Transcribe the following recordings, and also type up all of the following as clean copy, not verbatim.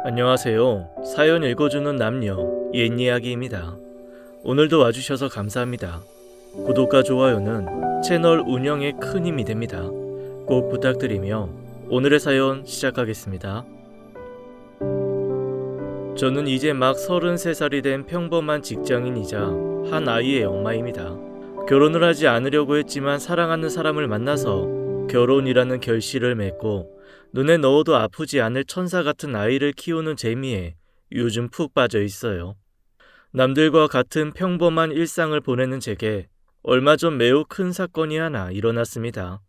안녕하세요. 사연 읽어주는 남녀, 옛 이야기입니다. 오늘도 와주셔서 감사합니다. 구독과 좋아요는 채널 운영에 큰 힘이 됩니다. 꼭 부탁드리며 오늘의 사연 시작하겠습니다. 저는 이제 막 33살이 된 평범한 직장인이자 한 아이의 엄마입니다. 결혼을 하지 않으려고 했지만 사랑하는 사람을 만나서 결혼이라는 결실을 맺고 눈에 넣어도 아프지 않을 천사 같은 아이를 키우는 재미에 요즘 푹 빠져 있어요. 남들과 같은 평범한 일상을 보내는 제게 얼마 전 매우 큰 사건이 하나 일어났습니다.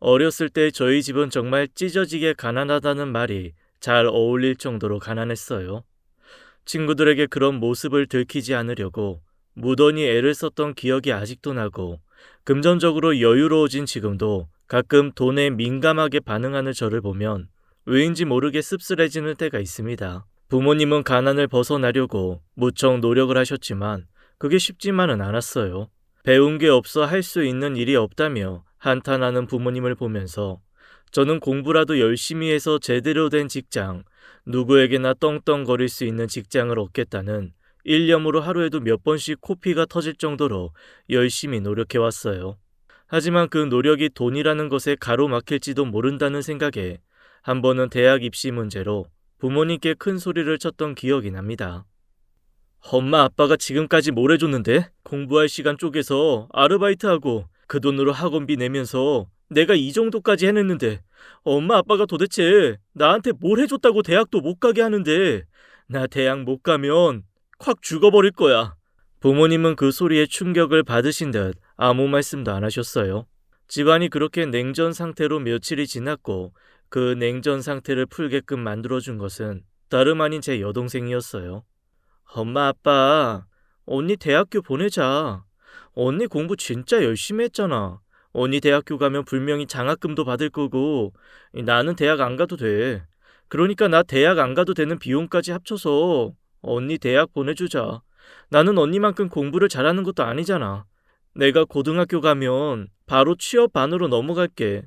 어렸을 때 저희 집은 정말 찢어지게 가난하다는 말이 잘 어울릴 정도로 가난했어요. 친구들에게 그런 모습을 들키지 않으려고 무던히 애를 썼던 기억이 아직도 나고, 금전적으로 여유로워진 지금도 가끔 돈에 민감하게 반응하는 저를 보면 왜인지 모르게 씁쓸해지는 때가 있습니다. 부모님은 가난을 벗어나려고 무척 노력을 하셨지만 그게 쉽지만은 않았어요. 배운 게 없어 할 수 있는 일이 없다며 한탄하는 부모님을 보면서 저는 공부라도 열심히 해서 제대로 된 직장, 누구에게나 떵떵거릴 수 있는 직장을 얻겠다는 일념으로 하루에도 몇 번씩 코피가 터질 정도로 열심히 노력해왔어요. 하지만 그 노력이 돈이라는 것에 가로막힐지도 모른다는 생각에 한 번은 대학 입시 문제로 부모님께 큰 소리를 쳤던 기억이 납니다. 엄마 아빠가 지금까지 뭘 해줬는데? 공부할 시간 쪼개서 아르바이트하고 그 돈으로 학원비 내면서 내가 이 정도까지 해냈는데 엄마 아빠가 도대체 나한테 뭘 해줬다고 대학도 못 가게 하는데, 나 대학 못 가면 확 죽어버릴 거야. 부모님은 그 소리에 충격을 받으신 듯 아무 말씀도 안 하셨어요. 집안이 그렇게 냉전 상태로 며칠이 지났고 그 냉전 상태를 풀게끔 만들어준 것은 다름 아닌 제 여동생이었어요. 엄마 아빠, 언니 대학교 보내자. 언니 공부 진짜 열심히 했잖아. 언니 대학교 가면 분명히 장학금도 받을 거고 나는 대학 안 가도 돼. 그러니까 나 대학 안 가도 되는 비용까지 합쳐서 언니 대학 보내주자. 나는 언니만큼 공부를 잘하는 것도 아니잖아. 내가 고등학교 가면 바로 취업 반으로 넘어갈게.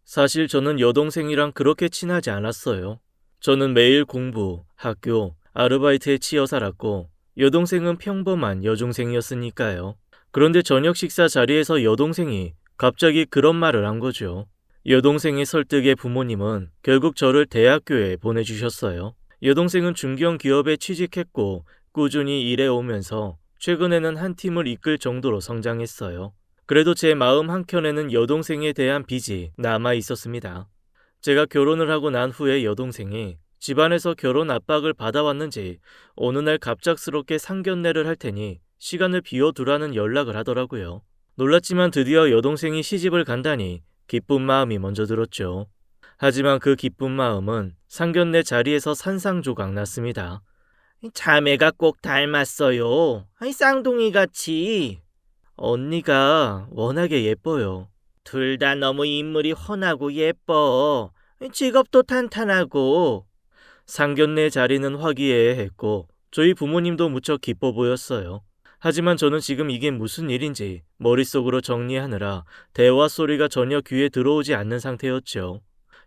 사실 저는 여동생이랑 그렇게 친하지 않았어요. 저는 매일 공부, 학교, 아르바이트에 치여 살았고 여동생은 평범한 여중생이었으니까요. 그런데 저녁 식사 자리에서 여동생이 갑자기 그런 말을 한 거죠. 여동생의 설득에 부모님은 결국 저를 대학교에 보내주셨어요. 여동생은 중견 기업에 취직했고 꾸준히 일해오면서 최근에는 한 팀을 이끌 정도로 성장했어요. 그래도 제 마음 한켠에는 여동생에 대한 빚이 남아 있었습니다. 제가 결혼을 하고 난 후에 여동생이 집안에서 결혼 압박을 받아왔는지 어느 날 갑작스럽게 상견례를 할 테니 시간을 비워두라는 연락을 하더라고요. 놀랐지만 드디어 여동생이 시집을 간다니 기쁜 마음이 먼저 들었죠. 하지만 그 기쁜 마음은 상견례 자리에서 산산조각 났습니다. 자매가 꼭 닮았어요. 쌍둥이같이. 언니가 워낙에 예뻐요. 둘 다 너무 인물이 훤하고 예뻐. 직업도 탄탄하고. 상견례 자리는 화기애애했고 저희 부모님도 무척 기뻐 보였어요. 하지만 저는 지금 이게 무슨 일인지 머릿속으로 정리하느라 대화 소리가 전혀 귀에 들어오지 않는 상태였죠.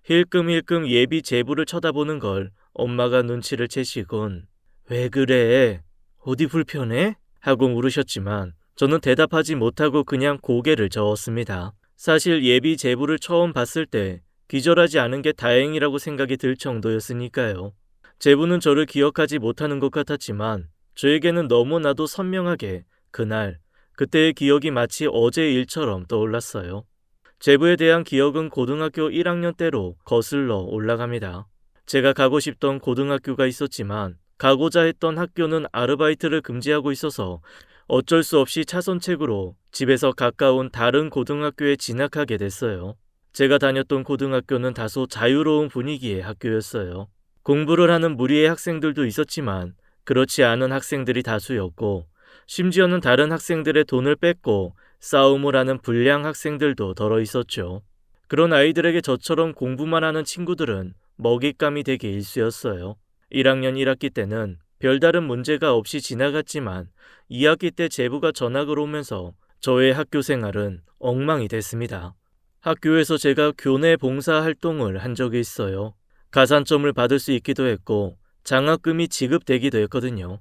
힐끔힐끔 예비 제부를 쳐다보는 걸 엄마가 눈치를 채시곤 "왜 그래? 어디 불편해?" 하고 물으셨지만 저는 대답하지 못하고 그냥 고개를 저었습니다. 사실 예비 제부를 처음 봤을 때 기절하지 않은 게 다행이라고 생각이 들 정도였으니까요. 제부는 저를 기억하지 못하는 것 같았지만 저에게는 너무나도 선명하게 그날, 그때의 기억이 마치 어제 일처럼 떠올랐어요. 제부에 대한 기억은 고등학교 1학년 때로 거슬러 올라갑니다. 제가 가고 싶던 고등학교가 있었지만 가고자 했던 학교는 아르바이트를 금지하고 있어서 어쩔 수 없이 차선책으로 집에서 가까운 다른 고등학교에 진학하게 됐어요. 제가 다녔던 고등학교는 다소 자유로운 분위기의 학교였어요. 공부를 하는 무리의 학생들도 있었지만 그렇지 않은 학생들이 다수였고, 심지어는 다른 학생들의 돈을 뺏고 싸움을 하는 불량 학생들도 덜어 있었죠. 그런 아이들에게 저처럼 공부만 하는 친구들은 먹잇감이 되기 일쑤였어요. 1학년 1학기 때는 별다른 문제가 없이 지나갔지만 2학기 때 제부가 전학을 오면서 저의 학교 생활은 엉망이 됐습니다. 학교에서 제가 교내 봉사 활동을 한 적이 있어요. 가산점을 받을 수 있기도 했고 장학금이 지급되기도 했거든요.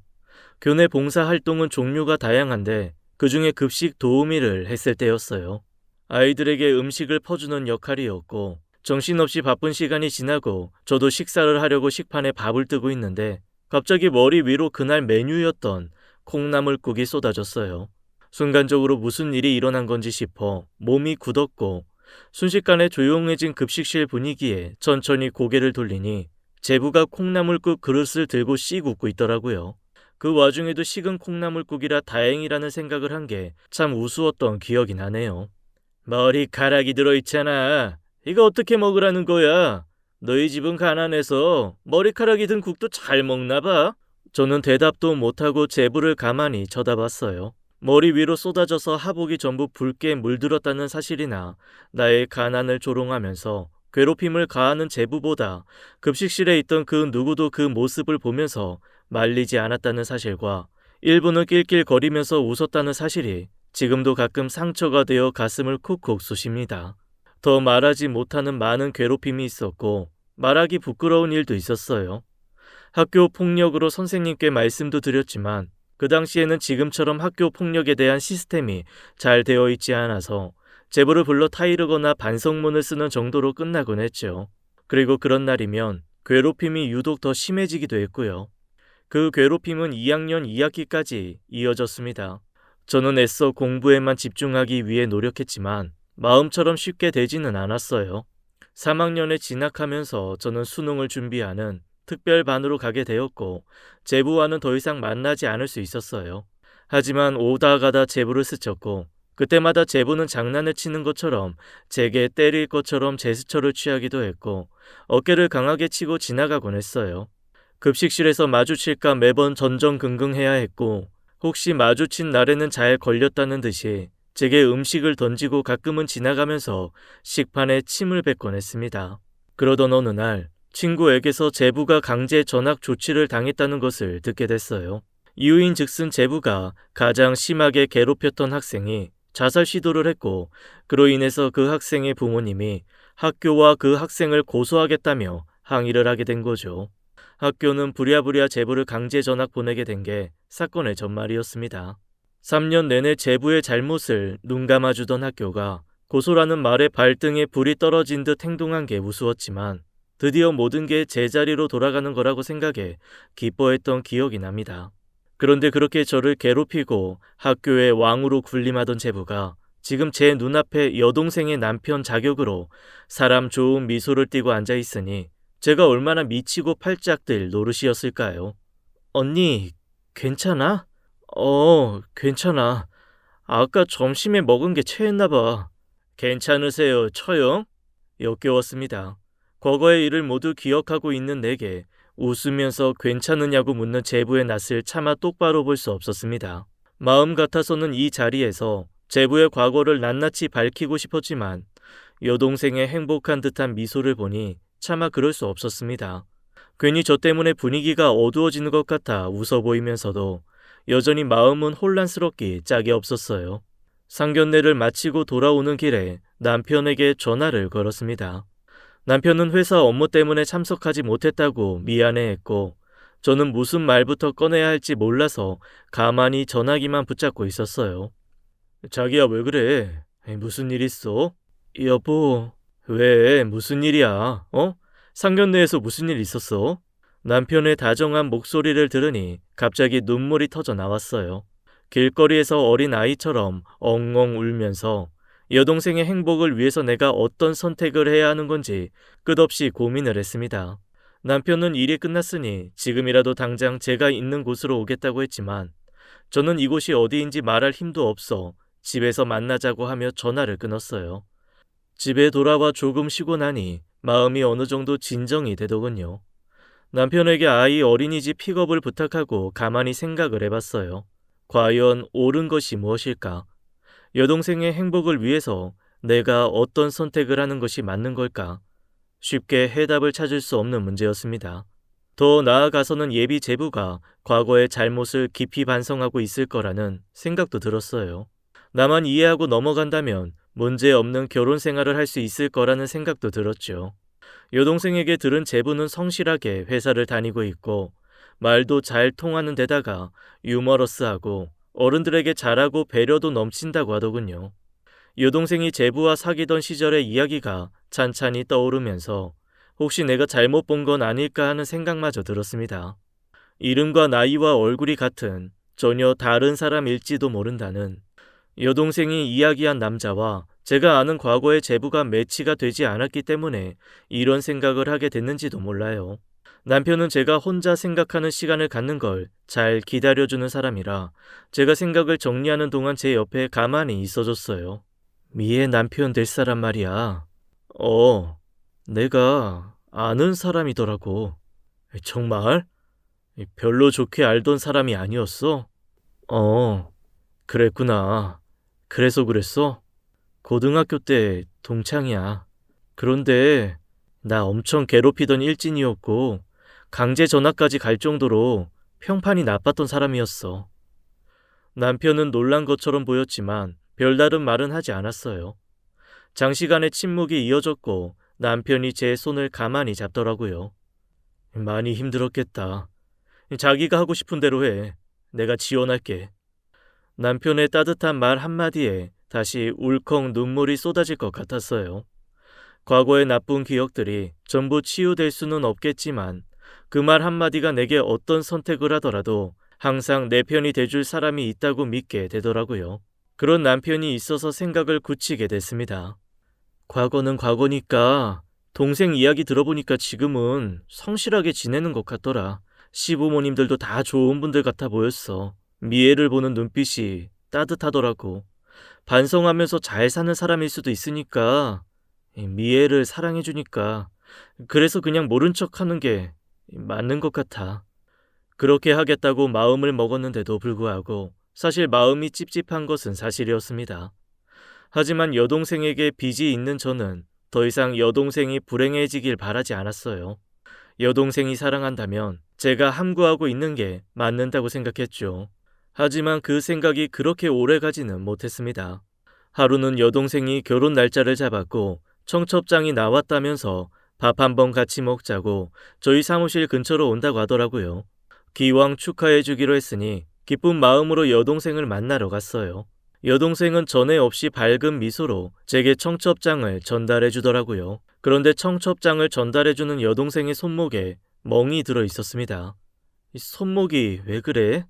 교내 봉사 활동은 종류가 다양한데 그중에 급식 도우미를 했을 때였어요. 아이들에게 음식을 퍼주는 역할이었고 정신없이 바쁜 시간이 지나고 저도 식사를 하려고 식판에 밥을 뜨고 있는데 갑자기 머리 위로 그날 메뉴였던 콩나물국이 쏟아졌어요. 순간적으로 무슨 일이 일어난 건지 싶어 몸이 굳었고 순식간에 조용해진 급식실 분위기에 천천히 고개를 돌리니 제부가 콩나물국 그릇을 들고 씩 웃고 있더라고요. 그 와중에도 식은 콩나물국이라 다행이라는 생각을 한 게 참 우스웠던 기억이 나네요. 머리카락이 들어있잖아. 이거 어떻게 먹으라는 거야? 너희 집은 가난해서 머리카락이 든 국도 잘 먹나 봐. 저는 대답도 못하고 제부를 가만히 쳐다봤어요. 머리 위로 쏟아져서 하복이 전부 붉게 물들었다는 사실이나 나의 가난을 조롱하면서 괴롭힘을 가하는 제부보다 급식실에 있던 그 누구도 그 모습을 보면서 말리지 않았다는 사실과 1분은 낄낄거리면서 웃었다는 사실이 지금도 가끔 상처가 되어 가슴을 콕콕 쑤십니다. 더 말하지 못하는 많은 괴롭힘이 있었고 말하기 부끄러운 일도 있었어요. 학교 폭력으로 선생님께 말씀도 드렸지만 그 당시에는 지금처럼 학교 폭력에 대한 시스템이 잘 되어 있지 않아서 제부를 불러 타이르거나 반성문을 쓰는 정도로 끝나곤 했죠. 그리고 그런 날이면 괴롭힘이 유독 더 심해지기도 했고요. 그 괴롭힘은 2학년 2학기까지 이어졌습니다. 저는 애써 공부에만 집중하기 위해 노력했지만 마음처럼 쉽게 되지는 않았어요. 3학년에 진학하면서 저는 수능을 준비하는 특별반으로 가게 되었고 제부와는 더 이상 만나지 않을 수 있었어요. 하지만 오다 가다 제부를 스쳤고 그때마다 제부는 장난을 치는 것처럼 제게 때릴 것처럼 제스처를 취하기도 했고 어깨를 강하게 치고 지나가곤 했어요. 급식실에서 마주칠까 매번 전전긍긍해야 했고 혹시 마주친 날에는 잘 걸렸다는 듯이 제게 음식을 던지고 가끔은 지나가면서 식판에 침을 뱉곤 했습니다. 그러던 어느 날 친구에게서 제부가 강제 전학 조치를 당했다는 것을 듣게 됐어요. 이유인즉슨 제부가 가장 심하게 괴롭혔던 학생이 자살 시도를 했고 그로 인해서 그 학생의 부모님이 학교와 그 학생을 고소하겠다며 항의를 하게 된 거죠. 학교는 부랴부랴 제부를 강제 전학 보내게 된 게 사건의 전말이었습니다. 3년 내내 제부의 잘못을 눈 감아주던 학교가 고소라는 말에 발등에 불이 떨어진 듯 행동한 게 우스웠지만 드디어 모든 게 제자리로 돌아가는 거라고 생각해 기뻐했던 기억이 납니다. 그런데 그렇게 저를 괴롭히고 학교의 왕으로 군림하던 제부가 지금 제 눈앞에 여동생의 남편 자격으로 사람 좋은 미소를 띠고 앉아있으니 제가 얼마나 미치고 팔짝들 노릇이었을까요? 언니, 괜찮아? 괜찮아. 아까 점심에 먹은 게 체했나 봐. 괜찮으세요, 처형? 역겨웠습니다. 과거의 일을 모두 기억하고 있는 내게 웃으면서 괜찮으냐고 묻는 제부의 낯을 차마 똑바로 볼 수 없었습니다. 마음 같아서는 이 자리에서 제부의 과거를 낱낱이 밝히고 싶었지만 여동생의 행복한 듯한 미소를 보니 차마 그럴 수 없었습니다. 괜히 저 때문에 분위기가 어두워지는 것 같아 웃어 보이면서도 여전히 마음은 혼란스럽기 짝이 없었어요. 상견례를 마치고 돌아오는 길에 남편에게 전화를 걸었습니다. 남편은 회사 업무 때문에 참석하지 못했다고 미안해했고 저는 무슨 말부터 꺼내야 할지 몰라서 가만히 전화기만 붙잡고 있었어요. 자기야, 왜 그래? 무슨 일 있어? 여보. 왜? 무슨 일이야? 상견례에서 무슨 일 있었어? 남편의 다정한 목소리를 들으니 갑자기 눈물이 터져 나왔어요. 길거리에서 어린 아이처럼 엉엉 울면서 여동생의 행복을 위해서 내가 어떤 선택을 해야 하는 건지 끝없이 고민을 했습니다. 남편은 일이 끝났으니 지금이라도 당장 제가 있는 곳으로 오겠다고 했지만 저는 이곳이 어디인지 말할 힘도 없어 집에서 만나자고 하며 전화를 끊었어요. 집에 돌아와 조금 쉬고 나니 마음이 어느 정도 진정이 되더군요. 남편에게 아이 어린이집 픽업을 부탁하고 가만히 생각을 해봤어요. 과연 옳은 것이 무엇일까? 여동생의 행복을 위해서 내가 어떤 선택을 하는 것이 맞는 걸까? 쉽게 해답을 찾을 수 없는 문제였습니다. 더 나아가서는 예비 제부가 과거의 잘못을 깊이 반성하고 있을 거라는 생각도 들었어요. 나만 이해하고 넘어간다면 문제없는 결혼 생활을 할 수 있을 거라는 생각도 들었죠. 여동생에게 들은 제부는 성실하게 회사를 다니고 있고 말도 잘 통하는 데다가 유머러스하고 어른들에게 잘하고 배려도 넘친다고 하더군요. 여동생이 제부와 사귀던 시절의 이야기가 찬찬히 떠오르면서 혹시 내가 잘못 본 건 아닐까 하는 생각마저 들었습니다. 이름과 나이와 얼굴이 같은 전혀 다른 사람일지도 모른다는, 여동생이 이야기한 남자와 제가 아는 과거의 제부가 매치가 되지 않았기 때문에 이런 생각을 하게 됐는지도 몰라요. 남편은 제가 혼자 생각하는 시간을 갖는 걸 잘 기다려주는 사람이라 제가 생각을 정리하는 동안 제 옆에 가만히 있어줬어요. 미애 남편 될 사람 말이야. 내가 아는 사람이더라고. 정말? 별로 좋게 알던 사람이 아니었어? 그랬구나. 그래서 그랬어? 고등학교 때 동창이야. 그런데 나 엄청 괴롭히던 일진이었고 강제 전학까지 갈 정도로 평판이 나빴던 사람이었어. 남편은 놀란 것처럼 보였지만 별다른 말은 하지 않았어요. 장시간의 침묵이 이어졌고 남편이 제 손을 가만히 잡더라고요. 많이 힘들었겠다. 자기가 하고 싶은 대로 해. 내가 지원할게. 남편의 따뜻한 말 한마디에 다시 울컥 눈물이 쏟아질 것 같았어요. 과거의 나쁜 기억들이 전부 치유될 수는 없겠지만 그 말 한마디가 내게 어떤 선택을 하더라도 항상 내 편이 돼줄 사람이 있다고 믿게 되더라고요. 그런 남편이 있어서 생각을 굳히게 됐습니다. 과거는 과거니까 동생 이야기 들어보니까 지금은 성실하게 지내는 것 같더라. 시부모님들도 다 좋은 분들 같아 보였어. 미애를 보는 눈빛이 따뜻하더라고. 반성하면서 잘 사는 사람일 수도 있으니까 미애를 사랑해주니까 그래서 그냥 모른 척하는 게 맞는 것 같아. 그렇게 하겠다고 마음을 먹었는데도 불구하고 사실 마음이 찝찝한 것은 사실이었습니다. 하지만 여동생에게 빚이 있는 저는 더 이상 여동생이 불행해지길 바라지 않았어요. 여동생이 사랑한다면 제가 함구하고 있는 게 맞는다고 생각했죠. 하지만 그 생각이 그렇게 오래 가지는 못했습니다. 하루는 여동생이 결혼 날짜를 잡았고 청첩장이 나왔다면서 밥 한번 같이 먹자고 저희 사무실 근처로 온다고 하더라고요. 기왕 축하해 주기로 했으니 기쁜 마음으로 여동생을 만나러 갔어요. 여동생은 전에 없이 밝은 미소로 제게 청첩장을 전달해 주더라고요. 그런데 청첩장을 전달해 주는 여동생의 손목에 멍이 들어 있었습니다. 이 손목이 왜 그래?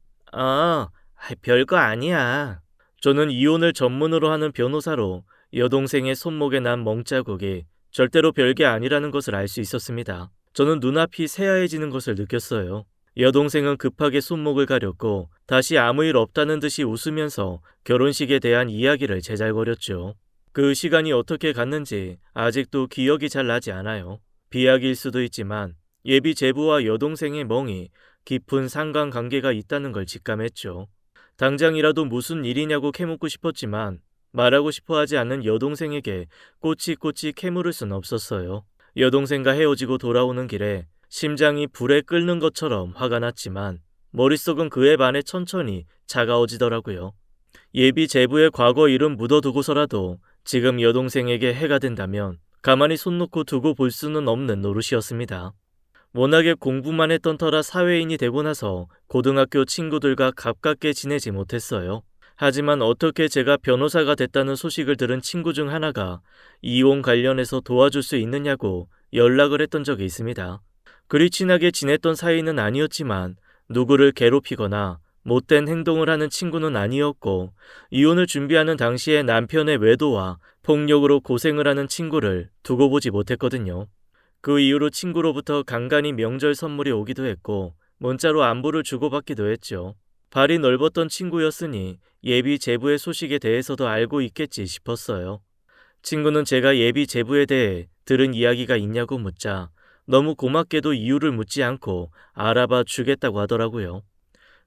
별거 아니야. 저는 이혼을 전문으로 하는 변호사로 여동생의 손목에 난 멍자국이 절대로 별게 아니라는 것을 알 수 있었습니다. 저는 눈앞이 새하얘지는 것을 느꼈어요. 여동생은 급하게 손목을 가렸고 다시 아무 일 없다는 듯이 웃으면서 결혼식에 대한 이야기를 제잘거렸죠. 그 시간이 어떻게 갔는지 아직도 기억이 잘 나지 않아요. 비약일 수도 있지만 예비 제부와 여동생의 멍이 깊은 상관관계가 있다는 걸 직감했죠. 당장이라도 무슨 일이냐고 캐묻고 싶었지만 말하고 싶어 하지 않는 여동생에게 꼬치꼬치 캐물을 순 없었어요. 여동생과 헤어지고 돌아오는 길에 심장이 불에 끓는 것처럼 화가 났지만 머릿속은 그에 반해 천천히 차가워지더라고요. 예비 제부의 과거 일은 묻어두고서라도 지금 여동생에게 해가 된다면 가만히 손 놓고 두고 볼 수는 없는 노릇이었습니다. 워낙에 공부만 했던 터라 사회인이 되고 나서 고등학교 친구들과 가깝게 지내지 못했어요. 하지만 어떻게 제가 변호사가 됐다는 소식을 들은 친구 중 하나가 이혼 관련해서 도와줄 수 있느냐고 연락을 했던 적이 있습니다. 그리 친하게 지냈던 사이는 아니었지만 누구를 괴롭히거나 못된 행동을 하는 친구는 아니었고 이혼을 준비하는 당시에 남편의 외도와 폭력으로 고생을 하는 친구를 두고 보지 못했거든요. 그 이후로 친구로부터 간간히 명절 선물이 오기도 했고 문자로 안부를 주고받기도 했죠. 발이 넓었던 친구였으니 예비 제부의 소식에 대해서도 알고 있겠지 싶었어요. 친구는 제가 예비 제부에 대해 들은 이야기가 있냐고 묻자 너무 고맙게도 이유를 묻지 않고 알아봐 주겠다고 하더라고요.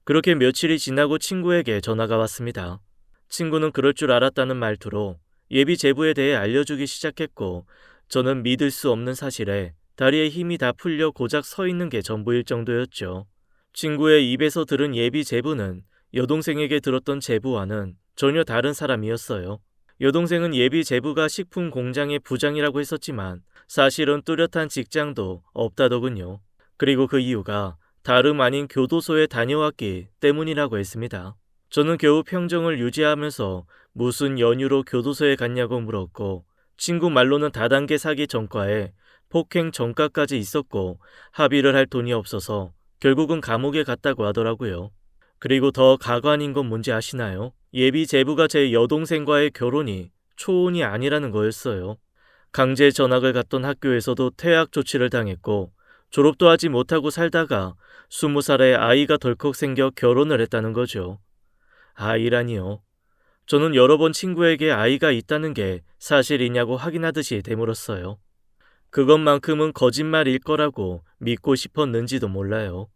그렇게 며칠이 지나고 친구에게 전화가 왔습니다. 친구는 그럴 줄 알았다는 말투로 예비 제부에 대해 알려주기 시작했고 저는 믿을 수 없는 사실에 다리에 힘이 다 풀려 고작 서 있는 게 전부일 정도였죠. 친구의 입에서 들은 예비 제부는 여동생에게 들었던 제부와는 전혀 다른 사람이었어요. 여동생은 예비 제부가 식품 공장의 부장이라고 했었지만 사실은 뚜렷한 직장도 없다더군요. 그리고 그 이유가 다름 아닌 교도소에 다녀왔기 때문이라고 했습니다. 저는 겨우 평정을 유지하면서 무슨 연유로 교도소에 갔냐고 물었고, 친구 말로는 다단계 사기 전과에 폭행 전과까지 있었고 합의를 할 돈이 없어서 결국은 감옥에 갔다고 하더라고요. 그리고 더 가관인 건 뭔지 아시나요? 예비 제부가 제 여동생과의 결혼이 초혼이 아니라는 거였어요. 강제 전학을 갔던 학교에서도 퇴학 조치를 당했고 졸업도 하지 못하고 살다가 20살에 아이가 덜컥 생겨 결혼을 했다는 거죠. 아이라니요. 저는 여러 번 친구에게 아이가 있다는 게 사실이냐고 확인하듯이 되물었어요. 그것만큼은 거짓말일 거라고 믿고 싶었는지도 몰라요.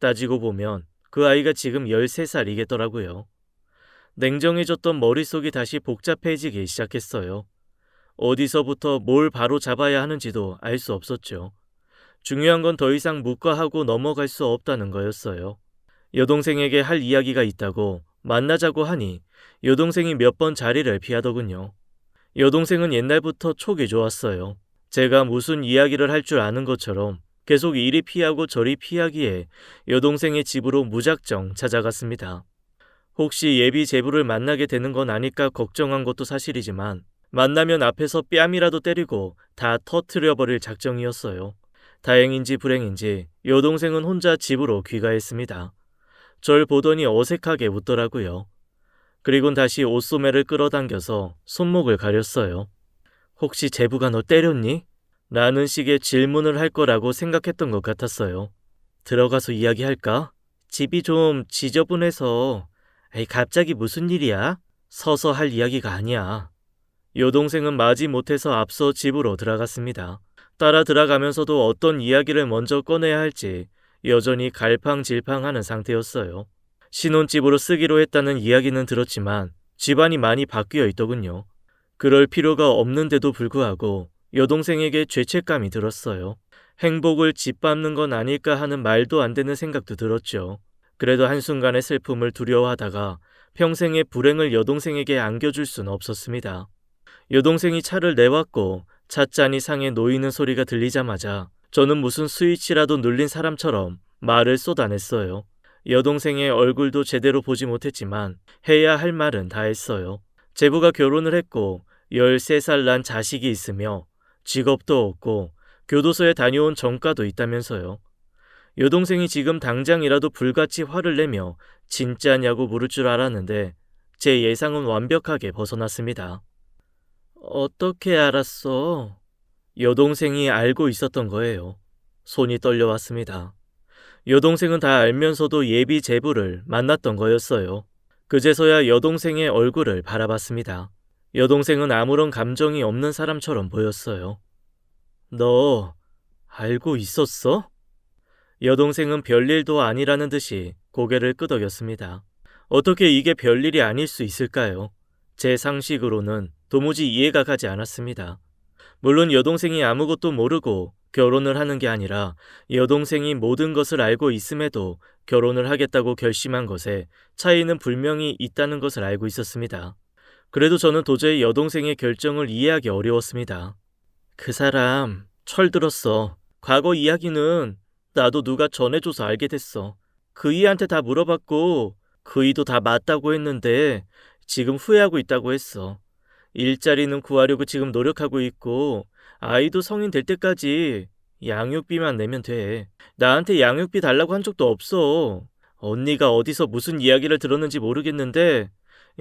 따지고 보면 그 아이가 지금 13살이겠더라고요. 냉정해졌던 머릿속이 다시 복잡해지기 시작했어요. 어디서부터 뭘 바로 잡아야 하는지도 알 수 없었죠. 중요한 건 더 이상 묵과하고 넘어갈 수 없다는 거였어요. 여동생에게 할 이야기가 있다고 만나자고 하니 여동생이 몇 번 자리를 피하더군요. 여동생은 옛날부터 촉이 좋았어요. 제가 무슨 이야기를 할 줄 아는 것처럼 계속 이리 피하고 저리 피하기에 여동생의 집으로 무작정 찾아갔습니다. 혹시 예비 제부를 만나게 되는 건 아닐까 걱정한 것도 사실이지만 만나면 앞에서 뺨이라도 때리고 다 터트려버릴 작정이었어요. 다행인지 불행인지 여동생은 혼자 집으로 귀가했습니다. 절 보더니 어색하게 웃더라고요. 그리곤 다시 옷소매를 끌어당겨서 손목을 가렸어요. 혹시 제부가 너 때렸니? 라는 식의 질문을 할 거라고 생각했던 것 같았어요. 들어가서 이야기할까? 집이 좀 지저분해서. 에이, 갑자기 무슨 일이야? 서서 할 이야기가 아니야. 여동생은 마지못해서 앞서 집으로 들어갔습니다. 따라 들어가면서도 어떤 이야기를 먼저 꺼내야 할지 여전히 갈팡질팡하는 상태였어요. 신혼집으로 쓰기로 했다는 이야기는 들었지만 집안이 많이 바뀌어 있더군요. 그럴 필요가 없는데도 불구하고 여동생에게 죄책감이 들었어요. 행복을 짓밟는 건 아닐까 하는 말도 안 되는 생각도 들었죠. 그래도 한순간의 슬픔을 두려워하다가 평생의 불행을 여동생에게 안겨줄 수는 없었습니다. 여동생이 차를 내왔고 찻잔이 상에 놓이는 소리가 들리자마자 저는 무슨 스위치라도 눌린 사람처럼 말을 쏟아냈어요. 여동생의 얼굴도 제대로 보지 못했지만 해야 할 말은 다 했어요. 제부가 결혼을 했고 13살 난 자식이 있으며 직업도 없고 교도소에 다녀온 전과도 있다면서요. 여동생이 지금 당장이라도 불같이 화를 내며 진짜냐고 물을 줄 알았는데 제 예상은 완벽하게 벗어났습니다. 어떻게 알았어? 여동생이 알고 있었던 거예요. 손이 떨려왔습니다. 여동생은 다 알면서도 예비 제부를 만났던 거였어요. 그제서야 여동생의 얼굴을 바라봤습니다. 여동생은 아무런 감정이 없는 사람처럼 보였어요. 너 알고 있었어? 여동생은 별일도 아니라는 듯이 고개를 끄덕였습니다. 어떻게 이게 별일이 아닐 수 있을까요? 제 상식으로는 도무지 이해가 가지 않았습니다. 물론 여동생이 아무것도 모르고 결혼을 하는 게 아니라 여동생이 모든 것을 알고 있음에도 결혼을 하겠다고 결심한 것에 차이는 분명히 있다는 것을 알고 있었습니다. 그래도 저는 도저히 여동생의 결정을 이해하기 어려웠습니다. 그 사람 철들었어. 과거 이야기는 나도 누가 전해줘서 알게 됐어. 그 이한테 다 물어봤고 그 이도 다 맞다고 했는데 지금 후회하고 있다고 했어. 일자리는 구하려고 지금 노력하고 있고 아이도 성인 될 때까지 양육비만 내면 돼. 나한테 양육비 달라고 한 적도 없어. 언니가 어디서 무슨 이야기를 들었는지 모르겠는데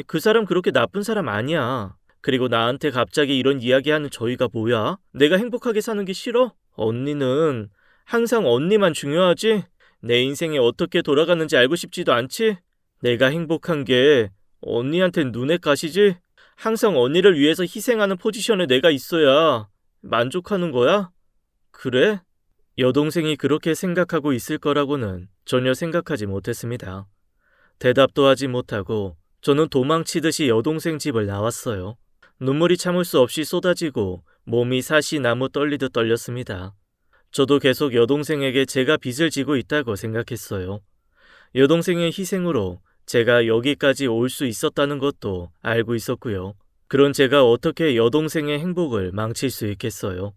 그 사람 그렇게 나쁜 사람 아니야. 그리고 나한테 갑자기 이런 이야기하는 저희가 뭐야? 내가 행복하게 사는 게 싫어? 언니는 항상 언니만 중요하지? 내 인생이 어떻게 돌아가는지 알고 싶지도 않지? 내가 행복한 게 언니한텐 눈에 가시지? 항상 언니를 위해서 희생하는 포지션에 내가 있어야 만족하는 거야? 그래? 여동생이 그렇게 생각하고 있을 거라고는 전혀 생각하지 못했습니다. 대답도 하지 못하고 저는 도망치듯이 여동생 집을 나왔어요. 눈물이 참을 수 없이 쏟아지고 몸이 사시나무 떨리듯 떨렸습니다. 저도 계속 여동생에게 제가 빚을 지고 있다고 생각했어요. 여동생의 희생으로 제가 여기까지 올 수 있었다는 것도 알고 있었고요. 그런 제가 어떻게 여동생의 행복을 망칠 수 있겠어요.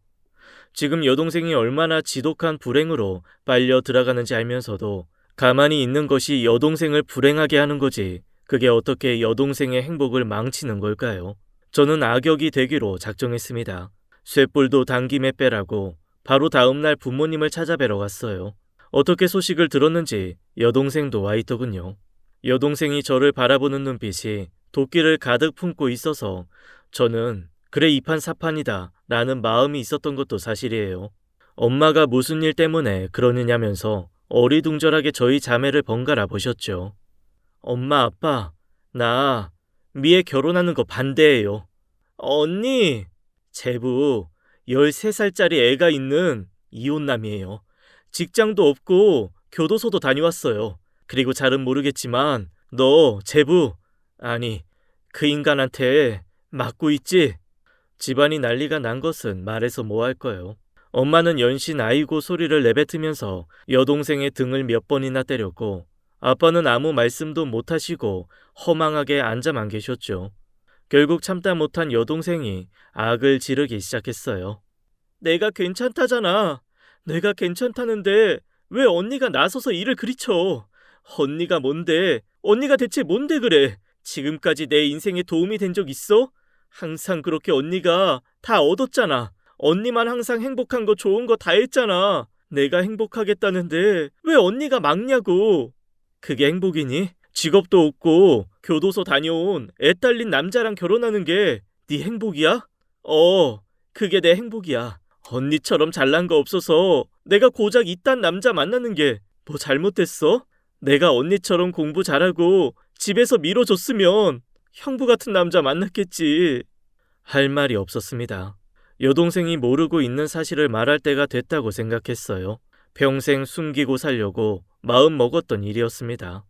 지금 여동생이 얼마나 지독한 불행으로 빨려 들어가는지 알면서도 가만히 있는 것이 여동생을 불행하게 하는 거지, 그게 어떻게 여동생의 행복을 망치는 걸까요? 저는 악역이 되기로 작정했습니다. 쇳불도 당김에 빼라고 바로 다음날 부모님을 찾아뵈러 갔어요. 어떻게 소식을 들었는지 여동생도 와 있더군요. 여동생이 저를 바라보는 눈빛이 도끼를 가득 품고 있어서 저는 그래 이판사판이다 라는 마음이 있었던 것도 사실이에요. 엄마가 무슨 일 때문에 그러느냐면서 어리둥절하게 저희 자매를 번갈아 보셨죠. 엄마, 아빠, 나 미애 결혼하는 거 반대해요. 언니, 제부 13살짜리 애가 있는 이혼남이에요. 직장도 없고 교도소도 다녀왔어요. 그리고 잘은 모르겠지만 너 제부, 아니 그 인간한테 맞고 있지? 집안이 난리가 난 것은 말해서 뭐 할 거예요. 엄마는 연신 아이고 소리를 내뱉으면서 여동생의 등을 몇 번이나 때렸고, 아빠는 아무 말씀도 못하시고 허망하게 앉아만 계셨죠. 결국 참다 못한 여동생이 악을 지르기 시작했어요. 내가 괜찮다잖아. 내가 괜찮다는데 왜 언니가 나서서 일을 그리쳐? 언니가 뭔데? 언니가 대체 뭔데 그래? 지금까지 내 인생에 도움이 된 적 있어? 항상 그렇게 언니가 다 얻었잖아. 언니만 항상 행복한 거 좋은 거 다 했잖아. 내가 행복하겠다는데 왜 언니가 막냐고. 그게 행복이니? 직업도 없고 교도소 다녀온 애 딸린 남자랑 결혼하는 게 네 행복이야? 그게 내 행복이야. 언니처럼 잘난 거 없어서 내가 고작 이딴 남자 만나는 게 뭐 잘못됐어? 내가 언니처럼 공부 잘하고 집에서 밀어줬으면 형부 같은 남자 만났겠지. 할 말이 없었습니다. 여동생이 모르고 있는 사실을 말할 때가 됐다고 생각했어요. 평생 숨기고 살려고 마음 먹었던 일이었습니다.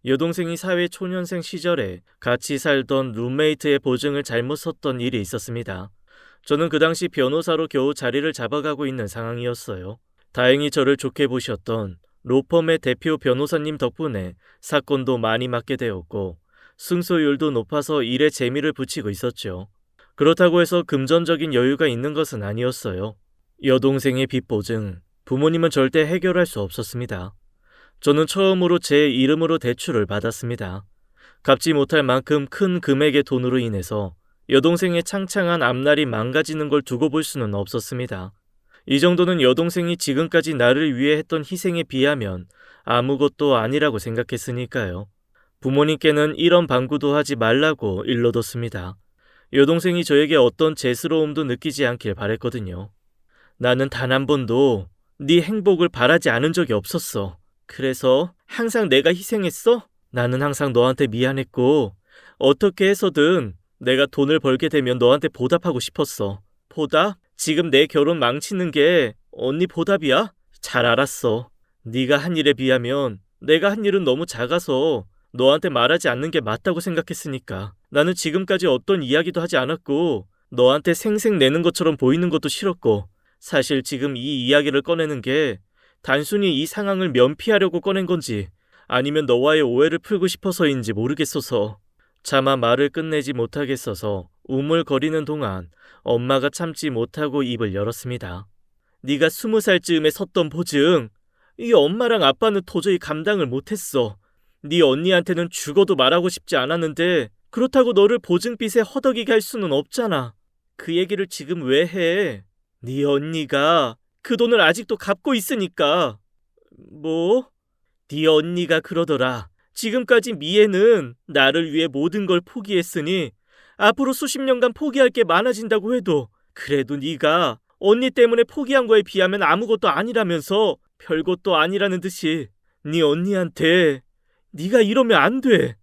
여동생이 사회 초년생 시절에 같이 살던 룸메이트의 보증을 잘못 썼던 일이 있었습니다. 저는 그 당시 변호사로 겨우 자리를 잡아가고 있는 상황이었어요. 다행히 저를 좋게 보셨던 로펌의 대표 변호사님 덕분에 사건도 많이 맡게 되었고 승소율도 높아서 일에 재미를 붙이고 있었죠. 그렇다고 해서 금전적인 여유가 있는 것은 아니었어요. 여동생의 빚 보증, 부모님은 절대 해결할 수 없었습니다. 저는 처음으로 제 이름으로 대출을 받았습니다. 갚지 못할 만큼 큰 금액의 돈으로 인해서 여동생의 창창한 앞날이 망가지는 걸 두고 볼 수는 없었습니다. 이 정도는 여동생이 지금까지 나를 위해 했던 희생에 비하면 아무것도 아니라고 생각했으니까요. 부모님께는 이런 방구도 하지 말라고 일러뒀습니다. 여동생이 저에게 어떤 죄스러움도 느끼지 않길 바랬거든요. 나는 단 한 번도 네 행복을 바라지 않은 적이 없었어. 그래서 항상 내가 희생했어? 나는 항상 너한테 미안했고 어떻게 해서든 내가 돈을 벌게 되면 너한테 보답하고 싶었어. 보답? 지금 내 결혼 망치는 게 언니 보답이야? 잘 알았어. 네가 한 일에 비하면 내가 한 일은 너무 작아서 너한테 말하지 않는 게 맞다고 생각했으니까. 나는 지금까지 어떤 이야기도 하지 않았고 너한테 생색 내는 것처럼 보이는 것도 싫었고 사실 지금 이 이야기를 꺼내는 게 단순히 이 상황을 면피하려고 꺼낸 건지 아니면 너와의 오해를 풀고 싶어서인지 모르겠어서 차마 말을 끝내지 못하겠어서 우물거리는 동안 엄마가 참지 못하고 입을 열었습니다. 네가 20살쯤에 섰던 보증, 이 엄마랑 아빠는 도저히 감당을 못했어. 네 언니한테는 죽어도 말하고 싶지 않았는데 그렇다고 너를 보증빚에 허덕이게 할 수는 없잖아. 그 얘기를 지금 왜 해? 네 언니가 그 돈을 아직도 갚고 있으니까. 뭐? 네 언니가 그러더라. 지금까지 미애는 나를 위해 모든 걸 포기했으니 앞으로 수십 년간 포기할 게 많아진다고 해도 그래도 네가 언니 때문에 포기한 거에 비하면 아무것도 아니라면서 별것도 아니라는 듯이 네 언니한테 네가 이러면 안 돼.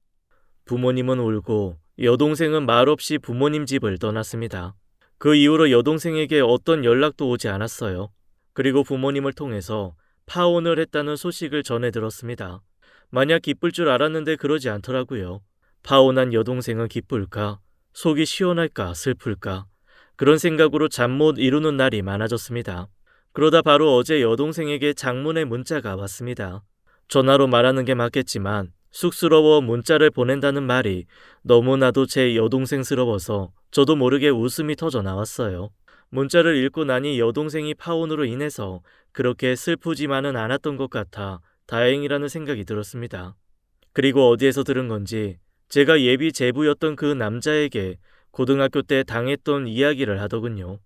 부모님은 울고 여동생은 말없이 부모님 집을 떠났습니다. 그 이후로 여동생에게 어떤 연락도 오지 않았어요. 그리고 부모님을 통해서 파혼을 했다는 소식을 전해 들었습니다. 마냥 기쁠 줄 알았는데 그러지 않더라고요. 파혼한 여동생은 기쁠까? 속이 시원할까? 슬플까? 그런 생각으로 잠 못 이루는 날이 많아졌습니다. 그러다 바로 어제 여동생에게 장문의 문자가 왔습니다. 전화로 말하는 게 맞겠지만 쑥스러워 문자를 보낸다는 말이 너무나도 제 여동생스러워서 저도 모르게 웃음이 터져 나왔어요. 문자를 읽고 나니 여동생이 파혼으로 인해서 그렇게 슬프지만은 않았던 것 같아 다행이라는 생각이 들었습니다. 그리고 어디에서 들은 건지 제가 예비 제부였던 그 남자에게 고등학교 때 당했던 이야기를 하더군요.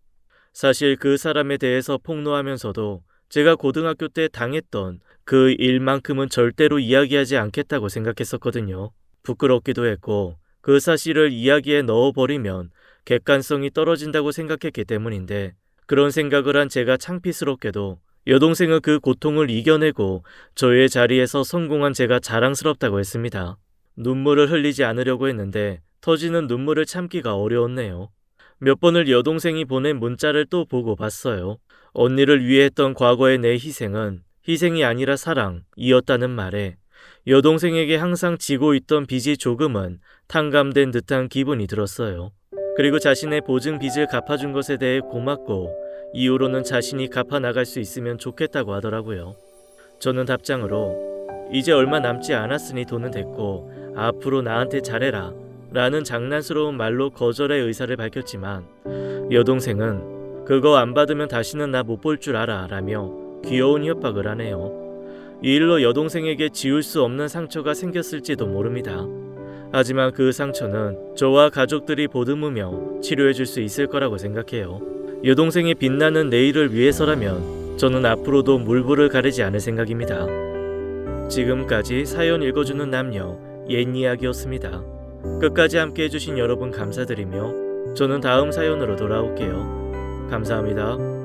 사실 그 사람에 대해서 폭로하면서도 제가 고등학교 때 당했던 그 일만큼은 절대로 이야기하지 않겠다고 생각했었거든요. 부끄럽기도 했고 그 사실을 이야기에 넣어버리면 객관성이 떨어진다고 생각했기 때문인데, 그런 생각을 한 제가 창피스럽게도 여동생은 그 고통을 이겨내고 저의 자리에서 성공한 제가 자랑스럽다고 했습니다. 눈물을 흘리지 않으려고 했는데 터지는 눈물을 참기가 어려웠네요. 몇 번을 여동생이 보낸 문자를 또 보고 봤어요. 언니를 위해 했던 과거의 내 희생은 희생이 아니라 사랑이었다는 말에 여동생에게 항상 지고 있던 빚이 조금은 탕감된 듯한 기분이 들었어요. 그리고 자신의 보증 빚을 갚아준 것에 대해 고맙고 이후로는 자신이 갚아 나갈 수 있으면 좋겠다고 하더라고요. 저는 답장으로 이제 얼마 남지 않았으니 돈은 됐고 앞으로 나한테 잘해라 라는 장난스러운 말로 거절의 의사를 밝혔지만, 여동생은 그거 안 받으면 다시는 나 못 볼 줄 알아 라며 귀여운 협박을 하네요. 이 일로 여동생에게 지울 수 없는 상처가 생겼을지도 모릅니다. 하지만 그 상처는 저와 가족들이 보듬으며 치료해 줄 수 있을 거라고 생각해요. 여동생의 빛나는 내일을 위해서라면 저는 앞으로도 물불을 가리지 않을 생각입니다. 지금까지 사연 읽어주는 남녀 옛이야기였습니다. 끝까지 함께 해주신 여러분 감사드리며 저는 다음 사연으로 돌아올게요. 감사합니다.